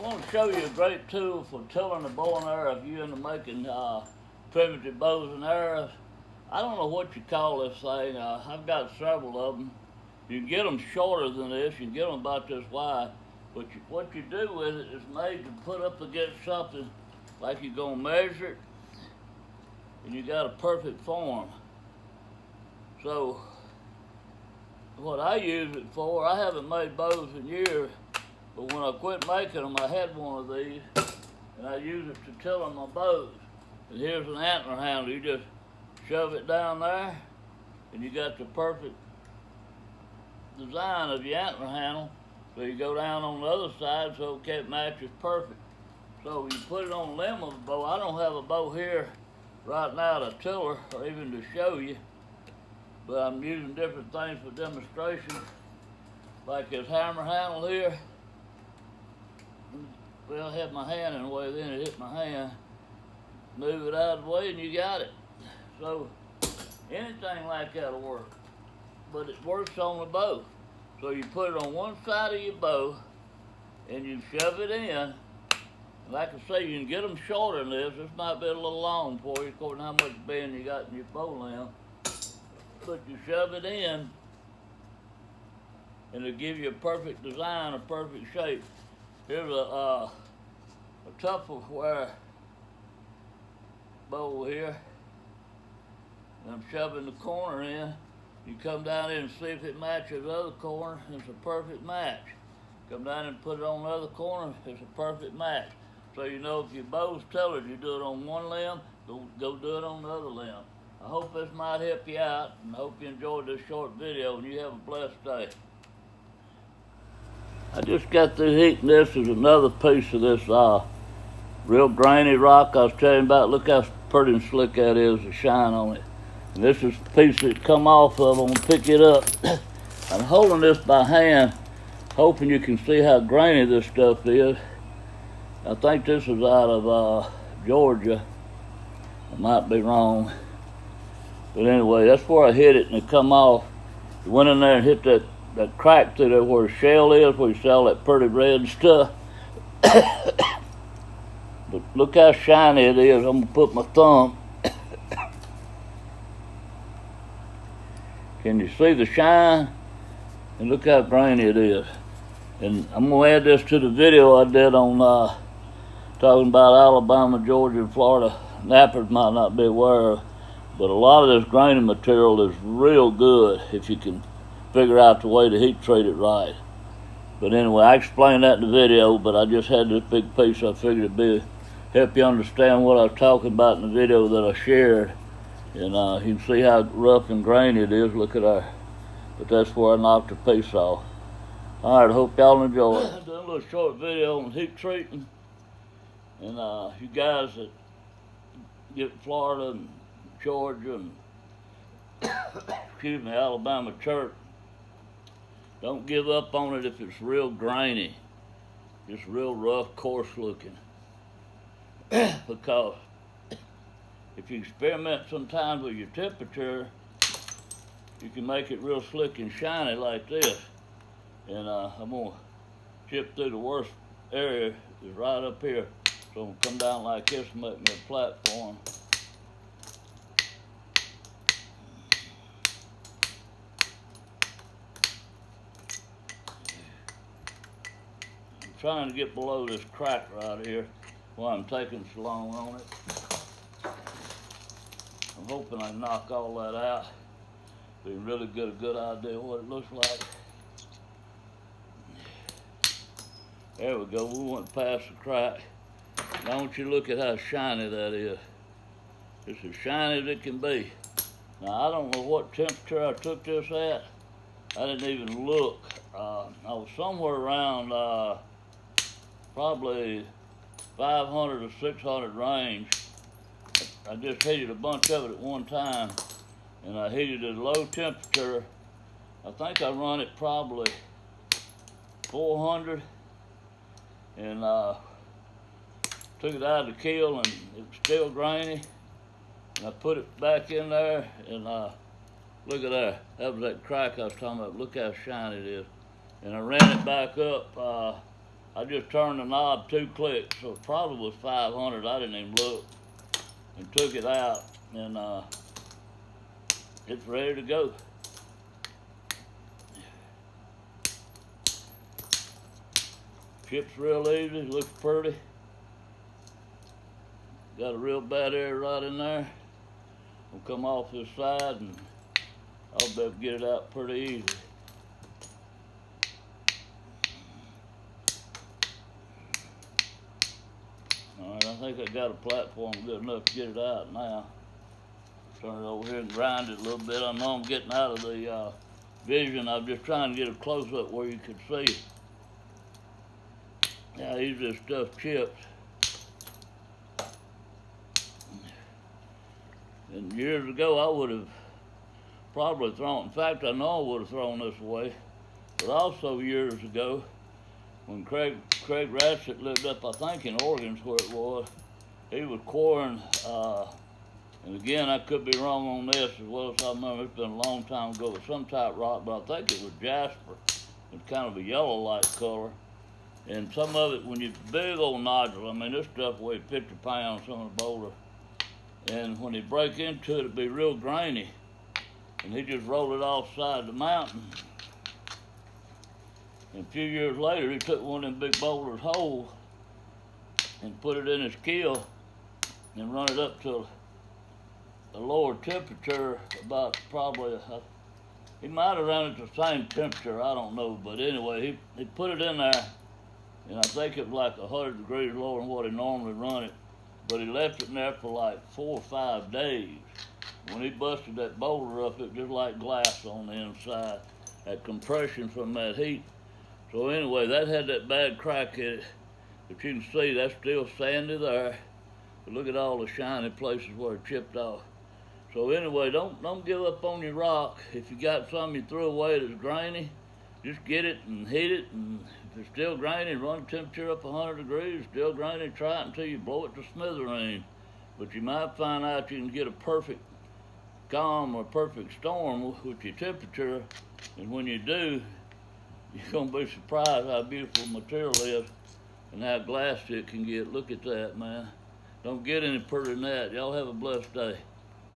want to show you a great tool for tilling the bow and arrow if you're into making primitive bows and arrows. I don't know what you call this thing. I've got several of them. You can get them shorter than this. You can get them about this wide. But what you do with it is made to put up against something like you're going to measure it, and you got a perfect form. So what I use it for, I haven't made bows in years, but when I quit making them, I had one of these, and I use it to till on my bows. And here's an antler handle. You just shove it down there, and you got the perfect design of your antler handle. So you go down on the other side so it matches perfect. So you put it on the limb of the bow. I don't have a bow here right now to tiller or even to show you, but I'm using different things for demonstration, like this hammer handle here. Well, I had my hand in the way, then it hit my hand. Move it out of the way and you got it. So anything like that'll work, but it works on the bow. So you put it on one side of your bow and you shove it in. Like I say, you can get them shorter than this. This might be a little long for you according to how much bend you got in your bow limb. But you shove it in and it'll give you a perfect design, a perfect shape. Here's a Tupperware bowl here. And I'm shoving the corner in. You come down in and see if it matches the other corner. It's a perfect match. Come down and put it on the other corner. It's a perfect match. So you know if your bow's tillered, you do it on one limb, go do it on the other limb. I hope this might help you out, and I hope you enjoyed this short video, and you have a blessed day. I just got through heating this. Is another piece of this real grainy rock I was telling you about. Look how pretty and slick that is, the shine on it. And this is the piece that come off of. I'm gonna pick it up. I'm holding this by hand, hoping you can see how grainy this stuff is. I think this is out of Georgia. I might be wrong. But anyway, that's where I hit it and it come off. It went in there and hit that crack through there where the shell is, where you sell that pretty red stuff. But look how shiny it is. I'm gonna put my thumb. Can you see the shine? And look how grainy it is. And I'm gonna add this to the video I did on talking about Alabama, Georgia, and Florida. Nappers might not be aware of, but a lot of this grainy material is real good if you can figure out the way to heat treat it right. But anyway, I explained that in the video, but I just had this big piece I figured it'd help you understand what I was talking about in the video that I shared. And you can see how rough and grainy it is. Look at that. But that's where I knocked the piece off. Alright, I hope y'all enjoy it. I done a little short video on heat treating. And you guys that get Florida and Georgia and excuse me, Alabama church, don't give up on it if it's real grainy. Just real rough, coarse looking. Because if you experiment sometimes with your temperature, you can make it real slick and shiny like this. And I'm gonna chip through the worst area, is right up here. So I'm gonna come down like this and make me a platform. I'm trying to get below this crack right here while I'm taking so long on it. I'm hoping I knock all that out. So you really get a good idea what it looks like. There we go, we went past the crack. Now I want you to look at how shiny that is. It's as shiny as it can be. Now I don't know what temperature I took this at. I didn't even look. I was somewhere around probably 500 or 600 range. I just heated a bunch of it at one time, and I heated it at low temperature. I think I run it probably 400, and took it out of the kiln, and it was still grainy. And I put it back in there, and look at that. That was that crack I was talking about. Look how shiny it is. And I ran it back up. I just turned the knob 2 clicks, so it probably was 500. I didn't even look, and took it out, and it's ready to go. Chips real easy, looks pretty. Got a real bad area right in there. Will come off this side, and I'll be able to get it out pretty easy. Alright, I think I got a platform good enough to get it out now. Turn it over here and grind it a little bit. I know I'm getting out of the vision. I'm just trying to get a close-up where you could see. Yeah, these are stuffed chips. And years ago, I would have probably thrown, in fact, I know I would have thrown this away. But also years ago, when Craig Ratchett lived up, I think in Oregon's where it was, he was quarrying, and again, I could be wrong on this as well as I remember. It's been a long time ago, with some type of rock, but I think it was jasper. It's kind of a yellow-like color. And some of it, when you big old nodule, I mean, this stuff weighed 50 pounds, some of the boulder. And when he break into it, it'd be real grainy. And he just rolled it off the side of the mountain. And a few years later, he took one of them big boulders whole and put it in his kiln and run it up to a lower temperature, about probably, he might have run it to the same temperature, I don't know. But anyway, he put it in there, and I think it was like 100 degrees lower than what he normally run it. But he left it in there for like 4 or 5 days. When he busted that boulder up, it was just like glass on the inside, that compression from that heat. So anyway, that had that bad crack in it, but you can see that's still sandy there. But look at all the shiny places where it chipped off. So anyway, don't give up on your rock. If you got some you threw away that's grainy, just get it and heat it, and if it's still grainy, run the temperature up 100 degrees, still grainy, try it until you blow it to smithereens. But you might find out you can get a perfect calm or perfect storm with your temperature, and when you do, you're gonna be surprised how beautiful the material is and how glassy it can get. Look at that, man. Don't get any prettier than that. Y'all have a blessed day.